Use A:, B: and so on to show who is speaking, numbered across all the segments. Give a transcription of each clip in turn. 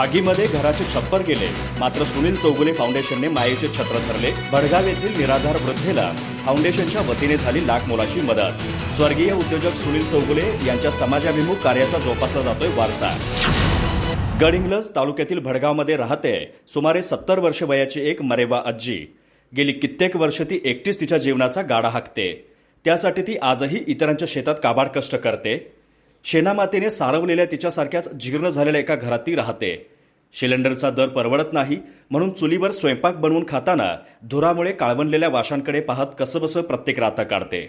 A: आगीमध्ये घराचे छप्पर गेले, मात्र सुनील चौगुले फाउंडेशनने मायेचे छत्र धरले। भडगाव येथील निराधार वृद्धेला फाउंडेशनच्या वतीने झाली लाख मोलाची मदत। स्वर्गीय उद्योजक सुनील चौगुले यांच्या समाजाभिमुख कार्याचा जोपासला जातोय वारसा। गडहिंग्लज तालुक्यातील भडगावमध्ये राहते सुमारे 70 वर्ष वयाची एक मरेवा आजी। गेली कित्येक वर्ष ती एकटीच तिच्या जीवनाचा गाडा हाकते। त्यासाठी ती आजही इतरांच्या शेतात काबाड कष्ट करते। शेणामातीने सारवलेल्या तिच्यासारख्याच जीर्ण झालेल्या एका घरात ती राहते। सिलेंडरचा दर परवडत नाही म्हणून चुलीवर स्वयंपाक बनवून खाताना धुरामुळे काळवणलेल्या वाशांकडे पाहत कसंबसं प्रत्येक रात्र काढते।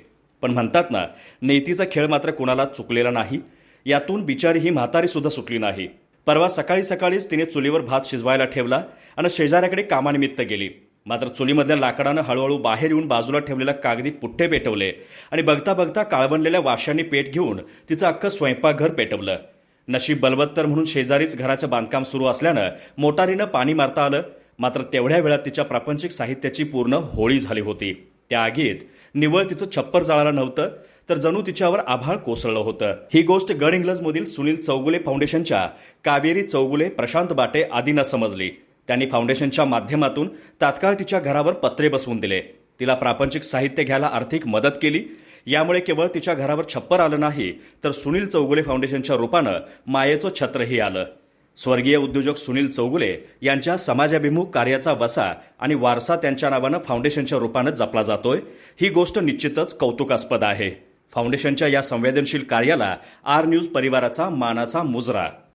A: पण म्हणतात ना, नेतीचा खेळ मात्र कुणाला चुकलेला नाही। यातून बिचारी ही म्हातारी सुद्धा सुटली नाही। परवा सकाळीच तिने चुलीवर भात शिजवायला ठेवला आणि शेजाऱ्याकडे कामानिमित्त गेली। मात्र चुलीमधल्या लाकडानं हळूहळू बाहेर येऊन बाजूला ठेवलेला कागदी पुठ्ठे पेटवले आणि बघता बघता काळवणलेल्या वाशांनी पेट घेऊन तिचं अख्खं स्वयंपाकघर पेटवलं। नशीब बलवत्तर म्हणून शेजारीच घराचं बांधकाम सुरू असल्यानं मोटारीनं पाणी मारता आलं। मात्र तेवढ्या वेळात तिच्या प्रापंचिक साहित्याची पूर्ण होळी झाली होती। त्या आगीत निव्वळ तिचं छप्पर जळालं नव्हतं, तर जणू तिच्यावर आभाळ कोसळलं होतं। ही गोष्ट गडहिंग्लजमधील सुनील चौगुले फाउंडेशनच्या कावेरी चौगुले, प्रशांत बाटे आदींना समजली। त्यांनी फाउंडेशनच्या माध्यमातून तात्काळ तिच्या घरावर पत्रे बसवून दिले। तिला प्रापंचिक साहित्य घ्यायला आर्थिक मदत केली। यामुळे केवळ तिच्या घरावर छप्पर आलं नाही, तर सुनील चौगुले फाउंडेशनच्या रूपानं मायेचं छत्रही आलं। स्वर्गीय उद्योजक सुनील चौगुले यांच्या समाजाभिमुख कार्याचा वसा आणि वारसा त्यांच्या नावानं फाउंडेशनच्या रूपानं जपला जातोय। ही गोष्ट निश्चितच कौतुकास्पद आहे। फाउंडेशनच्या या संवेदनशील कार्याला आर न्यूज परिवाराचा मानाचा मुजरा।